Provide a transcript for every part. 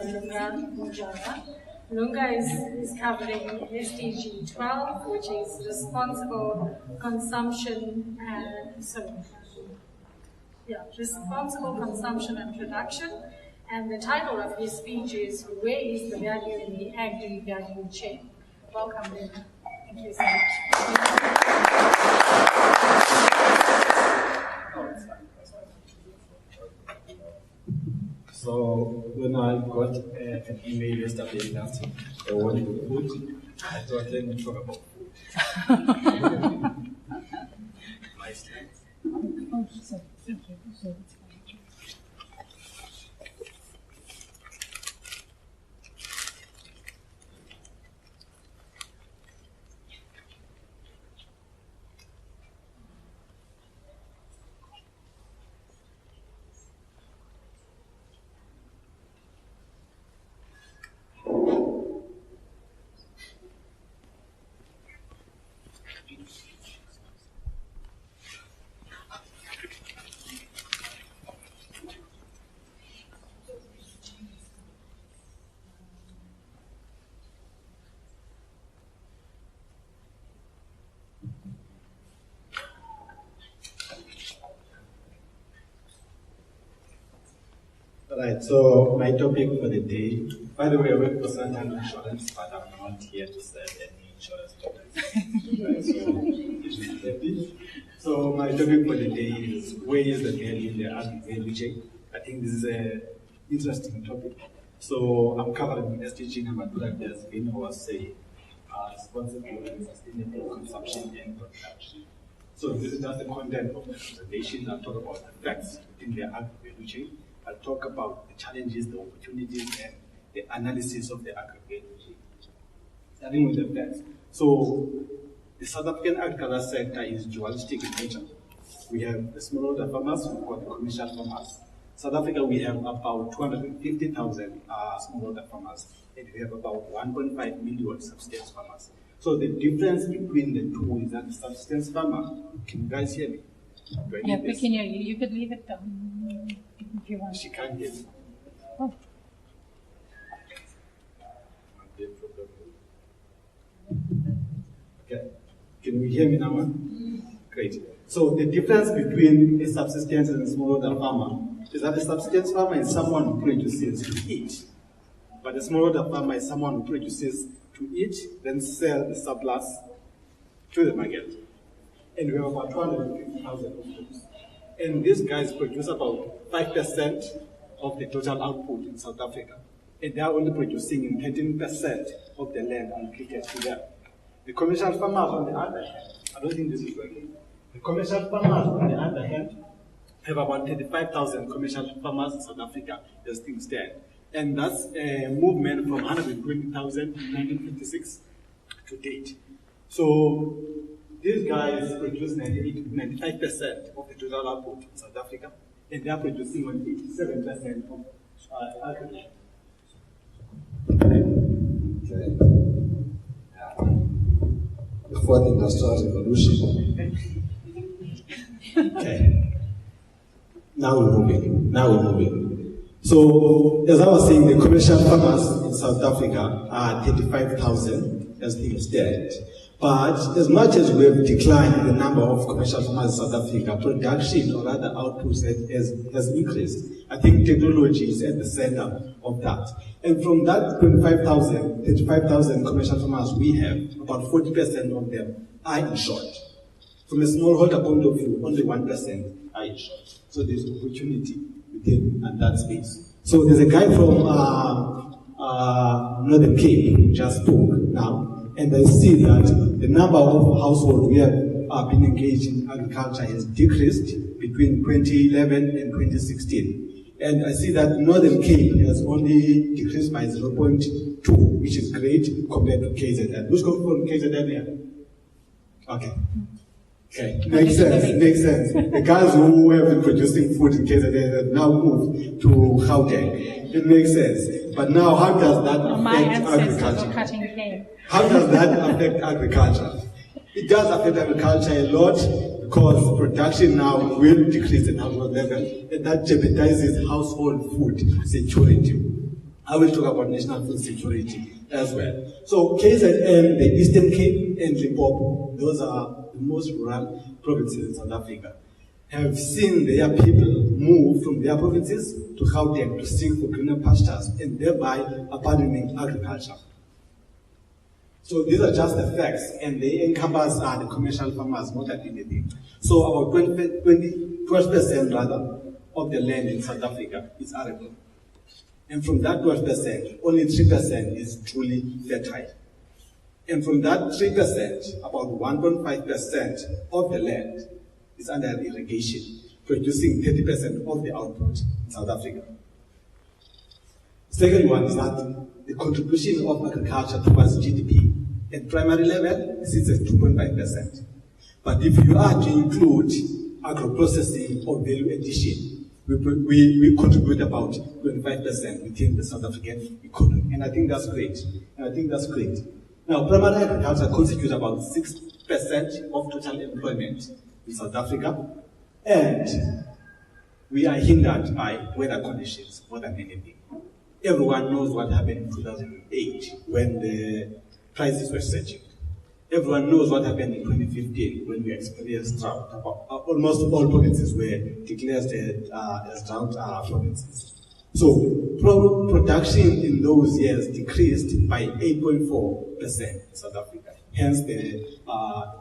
Lunga, Njara. Lunga is covering SDG 12, which is responsible consumption and responsible consumption and production. And the title of his speech is "Where is the value in the Agri value chain?" Welcome, Lunga. Thank you so much. So when I got an email yesterday that I wanted to food, I thought, let me talk about food. My slides. Alright, so my topic for the day, by the way, I work for Santander Insurance, but I'm not here to sell any insurance products. So my topic for the day is, where is the value in the agri value chain? I think this is an interesting topic. So I'm covering SDG number 2 that has been responsible and sustainable consumption and production. So this is just the content of the presentation. I'll talk about the facts within the agri value chain. I'll talk about the challenges, the opportunities, and the analysis of the agri value chain. Starting with the facts. So the South African agricultural sector is dualistic in nature. We have the smallholder farmers, we've got the commercial farmers. South Africa, we have about 250,000 smallholder farmers, and we have about 1.5 million subsistence farmers. So the difference between the two is that the subsistence farmer, can you guys hear me? Yeah, we can hear you. You could leave it down if you want. She can't hear me. Oh. Okay, can we hear me now? Huh? Great. So the difference between a subsistence and a smallholder farmer is that the subsistence farmer is someone who produces to eat, but the smallholder farmer is someone who produces to eat, then sell the surplus to the market. And we have about 250,000 of those. And these guys produce about 5% of the total output in South Africa. And they are only producing in 13% of the land allocated to them. The commercial farmers, on the other hand, I don't think this is working. The commercial farmers, on the other hand, have about 35,000 commercial farmers in South Africa as things stand. And that's a movement from 120,000 in 1956 to date. So these guys produce 95% of the total output in South Africa, and they are producing on 87% of agriculture. Okay. The fourth industrial revolution. Okay. Now we're moving. So, as I was saying, the commercial farmers in South Africa are 35,000 as things stand. But as much as we have declined in the number of commercial farmers in South Africa, production or rather output has increased. I think technology is at the center of that. And from that 35,000 commercial farmers we have, about 40% of them are insured. From a smallholder point of view, only 1% are insured. So there's opportunity within that space. So there's a guy from Northern Cape who just spoke now. And I see that the number of households we have been engaged in agriculture has decreased between 2011 and 2016. And I see that Northern Cape has only decreased by 0.2, which is great compared to KZN. Who's come from KZN here? Okay. Okay, makes sense. The guys who have been producing food in KZN have now moved to Gauteng. It makes sense. But now, how does that affect agriculture? How does that affect agriculture? It does affect agriculture a lot because production now will decrease at household level, and that jeopardizes household food security. I will talk about national food security as well. So KZN, the Eastern Cape, and Limpopo, those are the most rural provinces in South Africa, have seen their people move from their provinces to Gauteng to seek for greener pastures and thereby abandoning agriculture. So these are just the facts, and they encompass the commercial farmers more than anything. So about 12% rather of the land in South Africa is arable. And from that 12%, only 3% is truly fertile. And from that 3%, about 1.5% of the land is under irrigation, producing 30% of the output in South Africa. Second one is that the contribution of agriculture towards GDP at primary level sits at 2.5%. But if you are to include agro-processing or value addition, we contribute about 25% within the South African economy. And I think that's great. Now, primary agriculture constitutes about 6% of total employment in South Africa, and we are hindered by weather conditions more than anything. Everyone knows what happened in 2008 when the prices were surging. Everyone knows what happened in 2015 when we experienced drought. Almost all provinces were declared as drought provinces. So production in those years decreased by 8.4% in South Africa. Hence the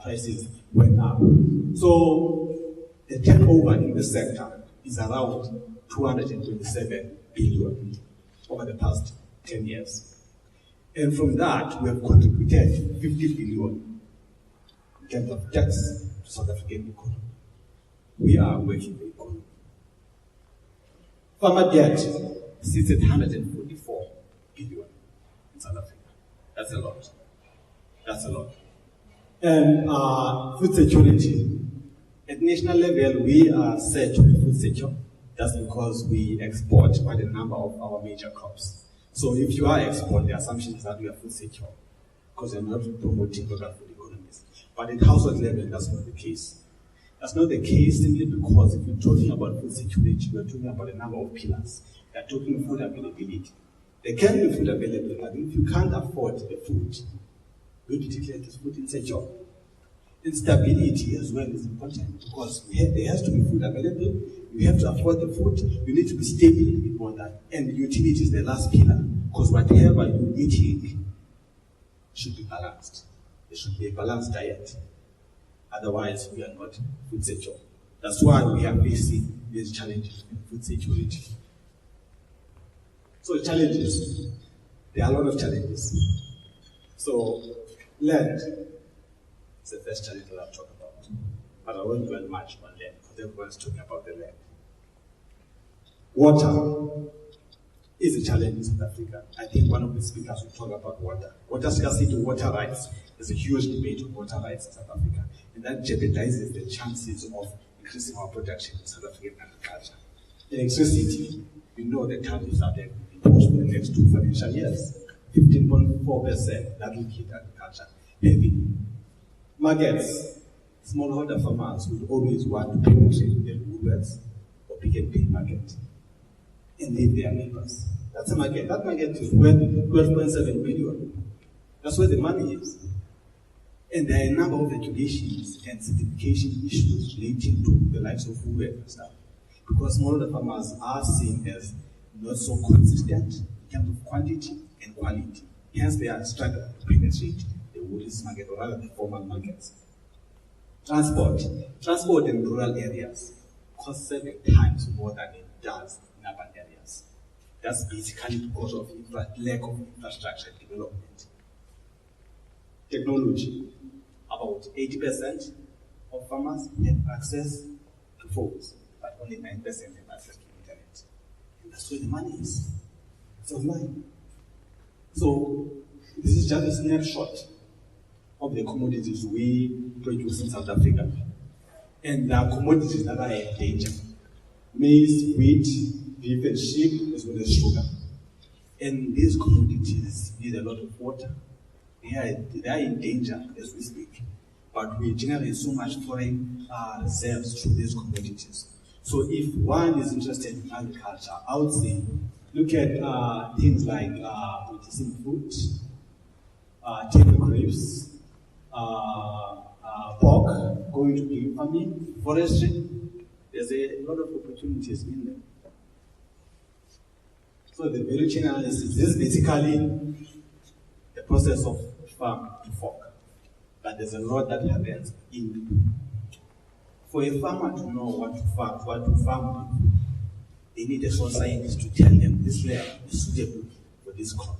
prices went up. So the turnover in the sector is around 227 billion over the past 10 years. And from that, we have contributed 50 billion in terms of tax to South African economy. We are working the economy. Farmer debt sits at 144 billion in South Africa. That's a lot. And food security. At national level, we are said to be food secure. That's because we export quite a number of our major crops. So if you are exporting, the assumption is that we are food secure, because you're not promoting local food economies. But at household level, that's not the case. That's not the case simply because if you're talking about food security, we're talking about a number of pillars. We're talking food availability. There can be food available, but if you can't afford the food, you have to declare this food insecure. And stability as well is important, because there has to be food available, you have to afford the food, you need to be stable in all that. And utility is the last pillar, because whatever you're eating should be balanced. There should be a balanced diet. Otherwise, we are not food secure. That's why we are facing these challenges in food security. So challenges, there are a lot of challenges. So land is the first challenge that I'll talk about. But I won't dwell much on land, because everyone's talking about the land. Water is a challenge in South Africa. I think one of the speakers will talk about water. Water scarcity, water rights. There's a huge debate on water rights in South Africa, and that jeopardizes the chances of increasing our production in South African agriculture. Electricity, we know the tariffs are there imposed for the next 2 financial years. 15.4%, that will hit agriculture heavily. Markets, smallholder farmers will always want to penetrate the Woolworths or Pick n Pay market and leave their neighbors. That's a market. That market is worth 12.7 billion. That's where the money is. And there are a number of regulations and certification issues relating to the likes of Woolworths and stuff. Because smallholder farmers are seen as not so consistent in terms of quantity and quality. Hence, they are struggling to penetrate the Woolworths market, or rather the formal markets. Transport in rural areas costs 7 times more than it does in urban areas. That's basically because of lack of infrastructure development. Technology, about 80% of farmers have access to phones, but only 9% have access to internet. And that's where the money is. It's online. So this is just a snapshot of the commodities we produce in South Africa. And there are commodities that are in danger. Maize, wheat, beef and sheep, as well as sugar. And these commodities need a lot of water. They are in danger as we speak. But we generate so much foreign reserves through these commodities. So if one is interested in agriculture, I would say Look at things like producing food, table grapes, pork, going to game farming, forestry. There's a lot of opportunities in there. So the value chain analysis is basically the process of farm to fork. But there's a lot that happens in between. For a farmer to know what to farm, they need a soil scientist to tell them this land is suitable for this crop.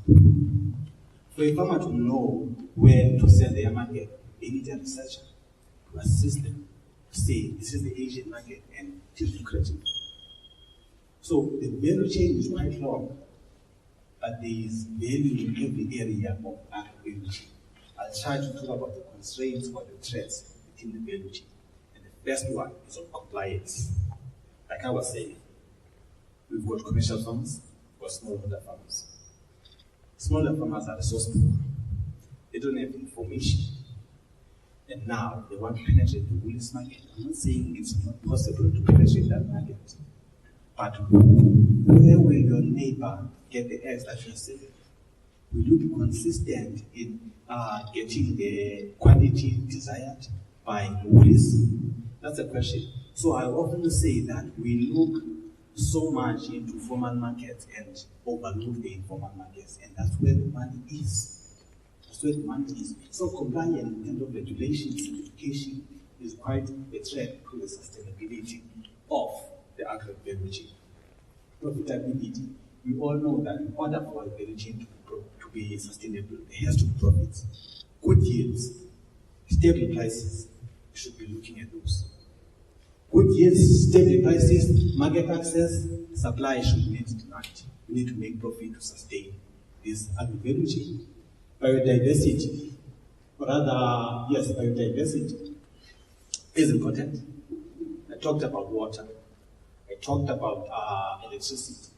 For a farmer to know where to sell their market, they need a researcher to assist them to say this is the Asian market and it is lucrative. So the value chain is quite long, but there is value in every area of agri-value chain. I'll try to talk about the constraints or the threats within the value chain. And the first one is on compliance. Like I was saying, we've got commercial farmers, we've got smallholder farmers. Smaller farmers are resource poor. They don't have information. And now they want to penetrate the woollies market. I'm not saying it's not possible to penetrate that market. But where will your neighbor get the eggs that you're selling? Will you be consistent in getting the quantity desired by woolies? That's a question. So I often say that we look so much into formal markets and overlook the informal markets, and that's where the money is. That's where the money is. So compliance in terms of regulation, certification is quite a threat to the sustainability of the agri-value chain. Profitability. We all know that in order for a value chain to be sustainable, there has to be profits. Good yields, stable prices, we should be looking at those. Good yields, stable prices, market access, supply should meet demand. We need to make profit to sustain this agri-value chain. Biodiversity, or rather, yes, biodiversity is important. I talked about water. I talked about electricity.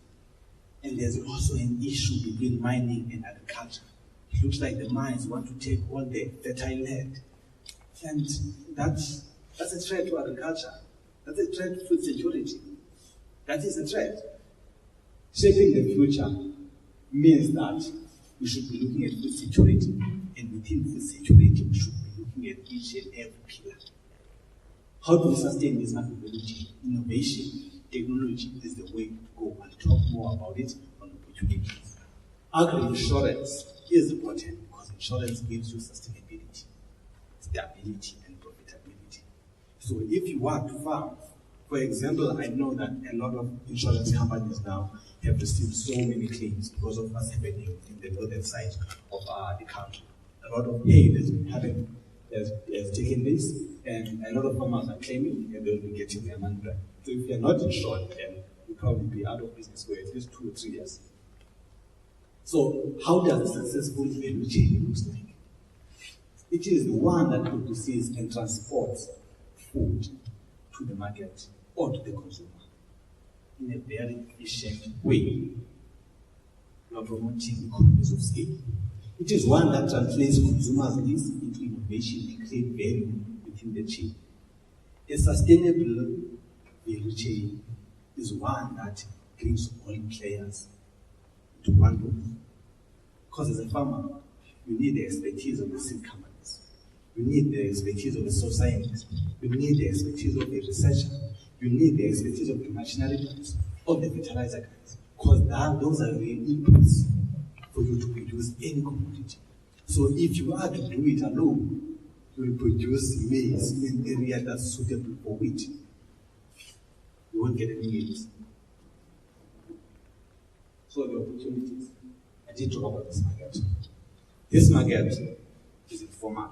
And there's also an issue between mining and agriculture. It looks like the mines want to take all the fertile land. And that's a threat to agriculture. That's a threat to food security. That is a threat. Shaping the future means that we should be looking at food security. And within food security, we should be looking at each and every pillar. How do we sustain this agri-value chain? Innovation, technology is the way to go. I'll talk more about it on opportunities. Agri-insurance is important because insurance gives you sustainability, stability, and profitability. So if you want to farm, for example, I know that a lot of insurance companies now have received so many claims because of what's happening in the northern side of the country. A lot of hail has been happening, has taken place, and a lot of farmers are claiming and they'll be getting their money back. So if you're not insured, then you'll probably be out of business for at least 2 or 3 years. So how does a successful value chain look like? It is the one that produces and transports food to the market or to the consumer in a very efficient way. We are promoting economies of scale. It is one that translates consumers' needs into innovation and create value within the chain. A sustainable value chain is one that brings all players into one room. Because as a farmer, you need the expertise of the seed companies. You need the expertise of the soil scientist. You need the expertise of the researcher. You need the expertise of the machinery guys, of the fertilizer guys. Because those are the inputs for you to produce any commodity. So if you are to do it alone, you will produce maize in an area that's suitable for wheat. You won't get any yields. So the opportunities. I did talk about this market. This market is informal.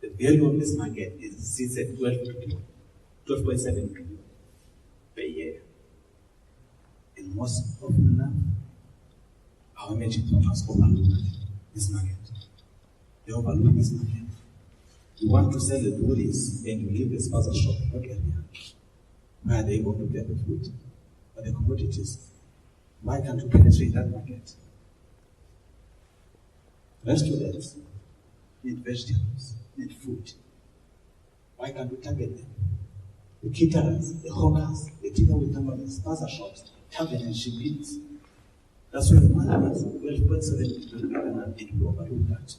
The value of this market sits at 12.7 billion per year. And most often now, our emerging farmers overlook this market. They overlook this market. You want to sell the woolies and you leave the spaza shop, not area. Where are they going to get the food? Or the commodities? Why can't you penetrate that market? Restaurants need vegetables, need food. Why can't we target them? The caterers, the hawkers, the takeaway companies, spaza shops tavern and ship is. That's where the money is. 12.7 billion, and people overlook that.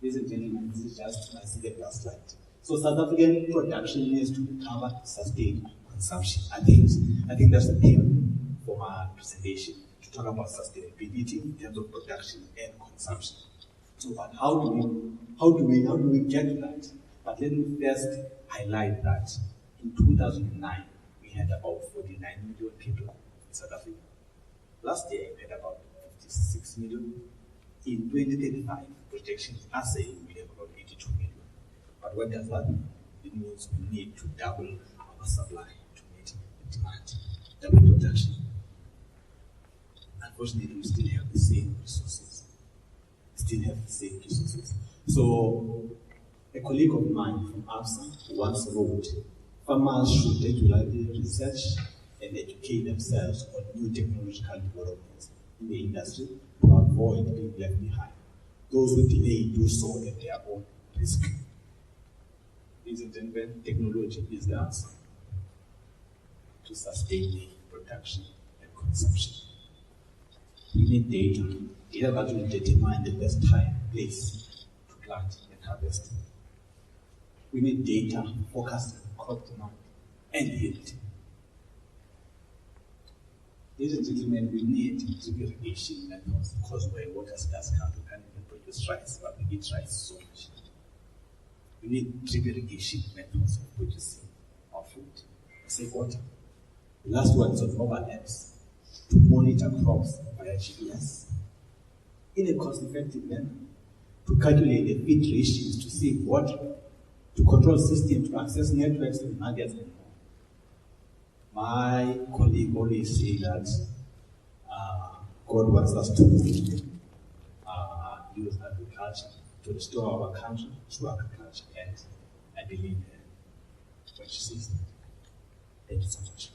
Ladies and gentlemen, this is just my second last slide. So South African production needs to cover sustained consumption. I think that's the theme for my presentation, to talk about sustainability in terms of production and consumption. So, but how do we get to that? But let me first highlight that in 2009 we had about 49 million people in South Africa. Last year we had about 56 million. In 2035, projections are saying we have about 82 million. But what does that mean? It means we need to double our supply to meet the demand, double production. Unfortunately, we still have the same resources. So, a colleague of mine from ABSA once wrote, farmers should regularly research and educate themselves on new technological developments in the industry to avoid being left behind. Those who delay do so at their own risk. Ladies and gentlemen, technology is the answer to sustain production and consumption. We need data that will determine the best time, place to plant and harvest. We need data focused on crop demand and yield. Ladies and gentlemen, we need drip irrigation methods because where water does come, we can't even produce rice, but we eat rice so much. We need drip irrigation methods of producing our food. Save water. The last one is on mobile apps to monitor crops via GPS in a cost-effective manner, to calculate the feed ratios to save water, to control systems, to access networks and markets and more. My colleague always say that God wants us to use agriculture to restore our country through agriculture, and I believe what she says. Thank you so much.